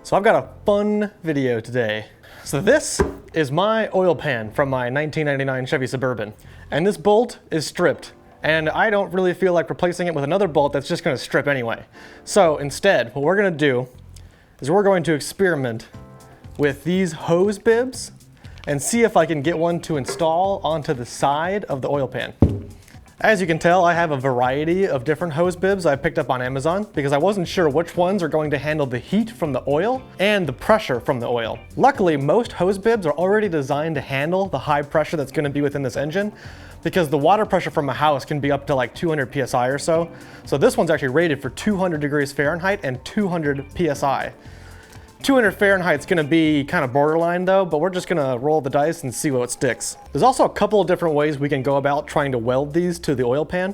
So I've got a fun video today. So this is my oil pan from my 1999 Chevy Suburban. And this bolt is stripped. And I don't really feel like replacing it with another bolt that's just gonna strip anyway. So instead, what we're gonna do is we're going to experiment with these hose bibs and see if I can get one to install onto the side of the oil pan. As you can tell, I have a variety of different hose bibs I picked up on Amazon because I wasn't sure which ones are going to handle the heat from the oil and the pressure from the oil. Luckily, most hose bibs are already designed to handle the high pressure that's going to be within this engine because the water pressure from a house can be up to like 200 PSI or so. So this one's actually rated for 200 degrees Fahrenheit and 200 PSI. 200 Fahrenheit's gonna be kind of borderline though, but we're just gonna roll the dice and see what sticks. There's also a couple of different ways we can go about trying to weld these to the oil pan.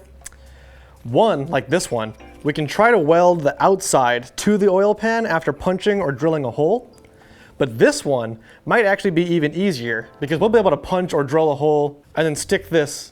One, like this one, we can try to weld the outside to the oil pan after punching or drilling a hole. But this one might actually be even easier because we'll be able to punch or drill a hole and then stick this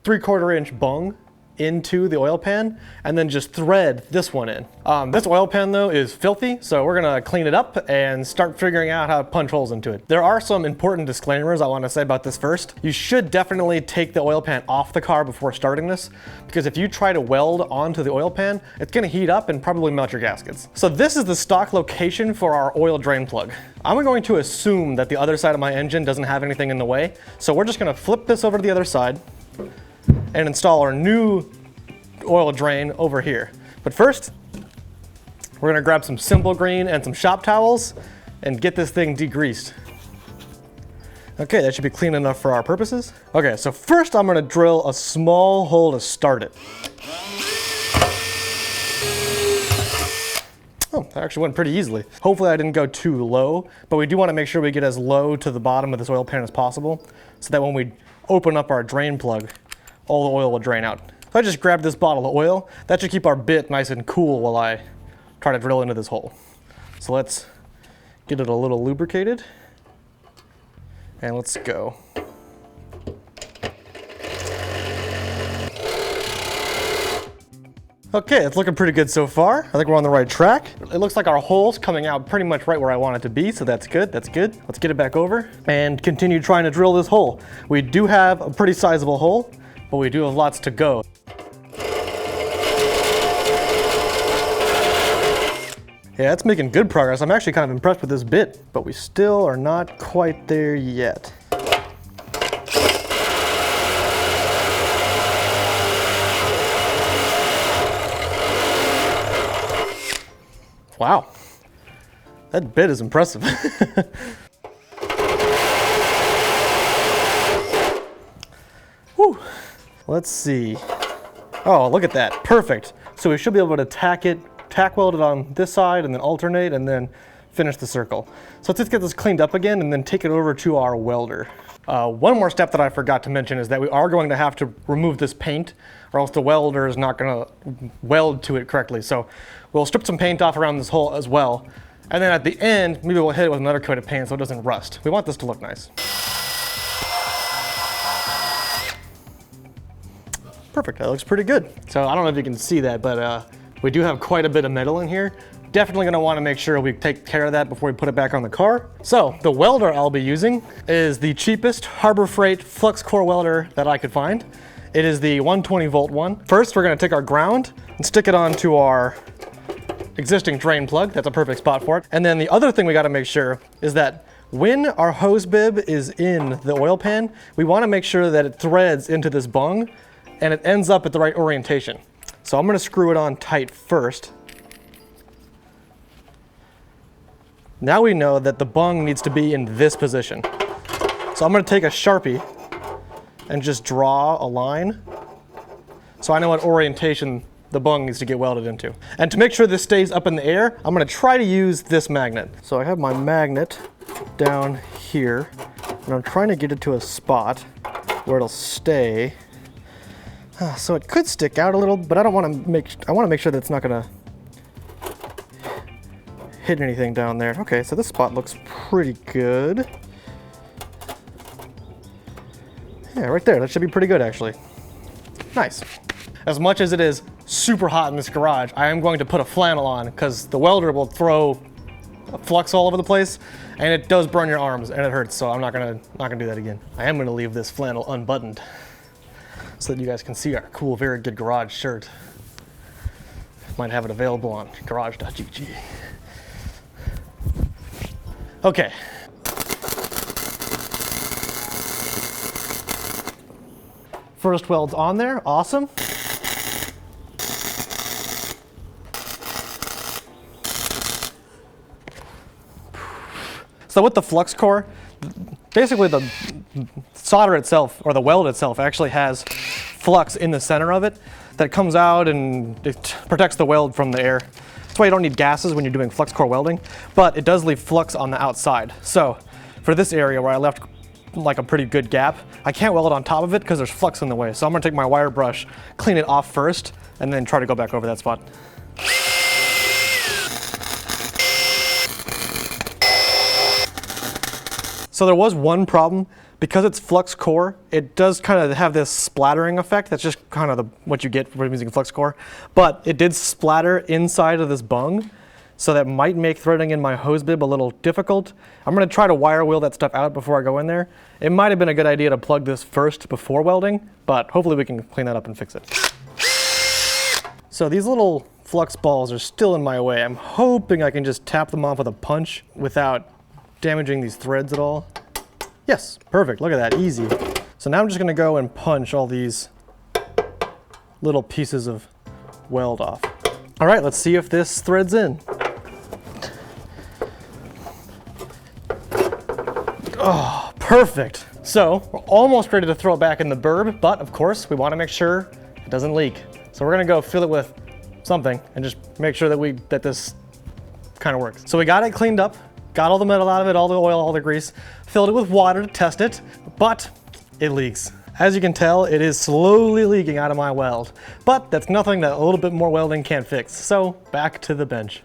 3/4 inch bung into the oil pan and then just thread this one in. This oil pan though is filthy, so we're gonna clean it up and start figuring out how to punch holes into it. There are some important disclaimers I want to say about this first. You should definitely take the oil pan off the car before starting this, because if you try to weld onto the oil pan, it's gonna heat up and probably melt your gaskets. So this is the stock location for our oil drain plug. I'm going to assume that the other side of my engine doesn't have anything in the way, so we're just gonna flip this over to the other side and install our new oil drain over here. But first, we're gonna grab some Simple Green and some shop towels and get this thing degreased. Okay, that should be clean enough for our purposes. Okay, so first I'm gonna drill a small hole to start it. Oh, that actually went pretty easily. Hopefully I didn't go too low, but we do wanna make sure we get as low to the bottom of this oil pan as possible so that when we open up our drain plug, all the oil will drain out. So I just grabbed this bottle of oil. That should keep our bit nice and cool while I try to drill into this hole. So let's get it a little lubricated and let's go. Okay, it's looking pretty good so far. I think we're on the right track. It looks like our hole's coming out pretty much right where I want it to be, so that's good, that's good. Let's get it back over and continue trying to drill this hole. We do have a pretty sizable hole, but we do have lots to go. Yeah, it's making good progress. I'm actually kind of impressed with this bit, but we still are not quite there yet. Wow, that bit is impressive. Whew. Let's see. Oh, look at that, perfect. So we should be able to tack weld it on this side and then alternate and then finish the circle. So let's just get this cleaned up again and then take it over to our welder. One more step that I forgot to mention is that we are going to have to remove this paint or else the welder is not gonna weld to it correctly. So we'll strip some paint off around this hole as well. And then at the end, maybe we'll hit it with another coat of paint so it doesn't rust. We want this to look nice. Perfect, that looks pretty good. So I don't know if you can see that, but we do have quite a bit of metal in here. Definitely gonna wanna make sure we take care of that before we put it back on the car. So the welder I'll be using is the cheapest Harbor Freight flux core welder that I could find. It is the 120 volt one. First, we're gonna take our ground and stick it onto our existing drain plug. That's a perfect spot for it. And then the other thing we gotta make sure is that when our hose bib is in the oil pan, we wanna make sure that it threads into this bung and it ends up at the right orientation. So I'm gonna screw it on tight first. Now we know that the bung needs to be in this position. So I'm gonna take a Sharpie and just draw a line so I know what orientation the bung needs to get welded into. And to make sure this stays up in the air, I'm gonna try to use this magnet. So I have my magnet down here and I'm trying to get it to a spot where it'll stay. So it could stick out a little, but I want to make sure that it's not gonna hit anything down there. Okay, so this spot looks pretty good. Yeah, right there, that should be pretty good actually. Nice. As much as it is super hot in this garage, I am going to put a flannel on because the welder will throw flux all over the place, and it does burn your arms and it hurts, so I'm not gonna do that again. I am gonna leave this flannel unbuttoned so that you guys can see our cool Very Good Garage shirt. Might have it available on garage.gg. Okay. First weld's on there, awesome. So with the flux core, basically the solder itself, or the weld itself, actually has flux in the center of it that comes out and it protects the weld from the air. That's why you don't need gases when you're doing flux core welding, but it does leave flux on the outside. So for this area where I left like a pretty good gap, I can't weld on top of it because there's flux in the way. So I'm gonna take my wire brush, clean it off first, and then try to go back over that spot. So there was one problem. Because it's flux core, it does kind of have this splattering effect. That's just kind of what you get when using flux core. But it did splatter inside of this bung, so that might make threading in my hose bib a little difficult. I'm gonna try to wire wheel that stuff out before I go in there. It might have been a good idea to plug this first before welding, but hopefully we can clean that up and fix it. So these little flux balls are still in my way. I'm hoping I can just tap them off with a punch without damaging these threads at all. Yes, perfect, look at that, easy. So now I'm just gonna go and punch all these little pieces of weld off. All right, let's see if this threads in. Oh, perfect. So we're almost ready to throw it back in the burb, but of course we wanna make sure it doesn't leak. So we're gonna go fill it with something and just make sure that this kind of works. So we got it cleaned up, got all the metal out of it, all the oil, all the grease, filled it with water to test it, but it leaks. As you can tell, it is slowly leaking out of my weld, but that's nothing that a little bit more welding can't fix. So back to the bench.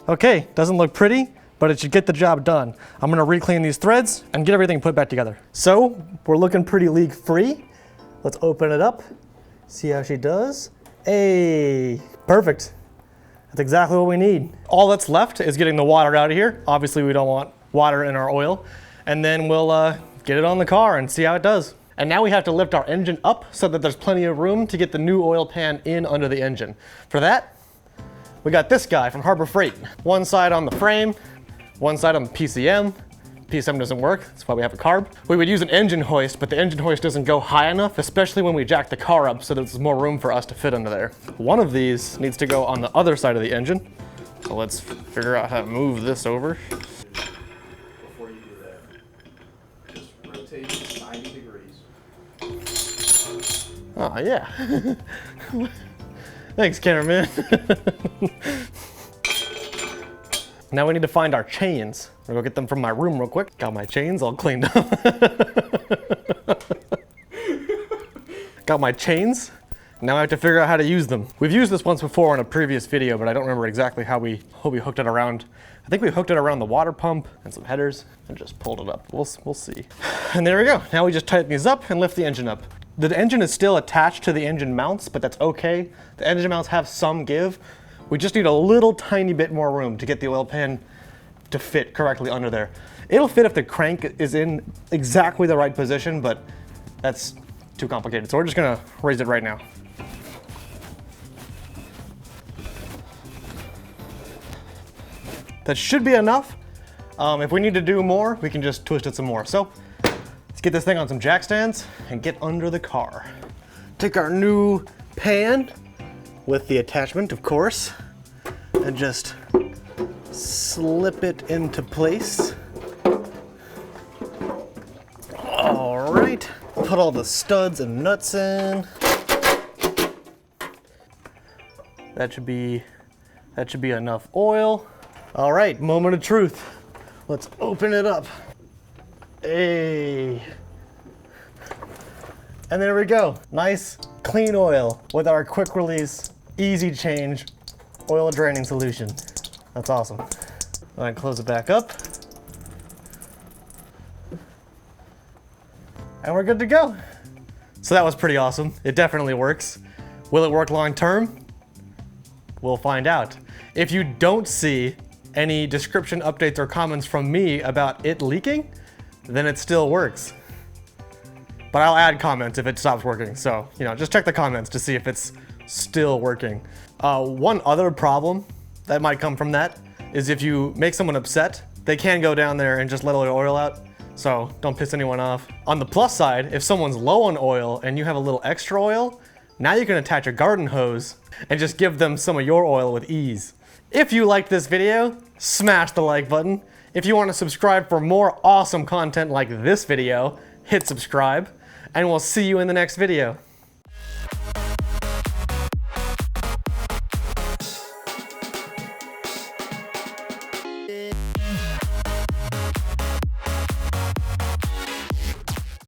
Okay, doesn't look pretty, but it should get the job done. I'm gonna re-clean these threads and get everything put back together. So we're looking pretty leak-free. Let's open it up, see how she does. Hey, perfect. That's exactly what we need. All that's left is getting the water out of here. Obviously we don't want water in our oil. And then we'll get it on the car and see how it does. And now we have to lift our engine up so that there's plenty of room to get the new oil pan in under the engine. For that, we got this guy from Harbor Freight. One side on the frame, one side on the PCM. PCM doesn't work, that's why we have a carb. We would use an engine hoist, but the engine hoist doesn't go high enough, especially when we jack the car up so that there's more room for us to fit under there. One of these needs to go on the other side of the engine. So let's figure out how to move this over. Before you do that, just rotate 90 degrees. Oh yeah. Thanks, cameraman. Now we need to find our chains. I'm gonna go get them from my room real quick. Got my chains all cleaned up. Got my chains. Now I have to figure out how to use them. We've used this once before in a previous video, but I don't remember exactly how we hooked it around. I think we hooked it around the water pump and some headers and just pulled it up. We'll see. And there we go. Now we just tighten these up and lift the engine up. The engine is still attached to the engine mounts, but that's okay. The engine mounts have some give. We just need a little tiny bit more room to get the oil pan to fit correctly under there. It'll fit if the crank is in exactly the right position, but that's too complicated. So we're just gonna raise it right now. That should be enough. If we need to do more, we can just twist it some more. So let's get this thing on some jack stands and get under the car. Take our new pan with the attachment, of course, and just slip it into place. All right, put all the studs and nuts in. That should be enough oil. All right, moment of truth. Let's open it up. Hey. And there we go. Nice, clean oil with our quick release, easy change oil draining solution. That's awesome. All right, close it back up. And we're good to go. So that was pretty awesome. It definitely works. Will it work long term? We'll find out. If you don't see any description updates or comments from me about it leaking, then it still works. But I'll add comments if it stops working. So, just check the comments to see if it's still working. One other problem that might come from that is if you make someone upset, they can go down there and just let all the oil out. So don't piss anyone off. On the plus side, if someone's low on oil and you have a little extra oil, now you can attach a garden hose and just give them some of your oil with ease. If you liked this video, smash the like button. If you want to subscribe for more awesome content like this video, hit subscribe, and we'll see you in the next video.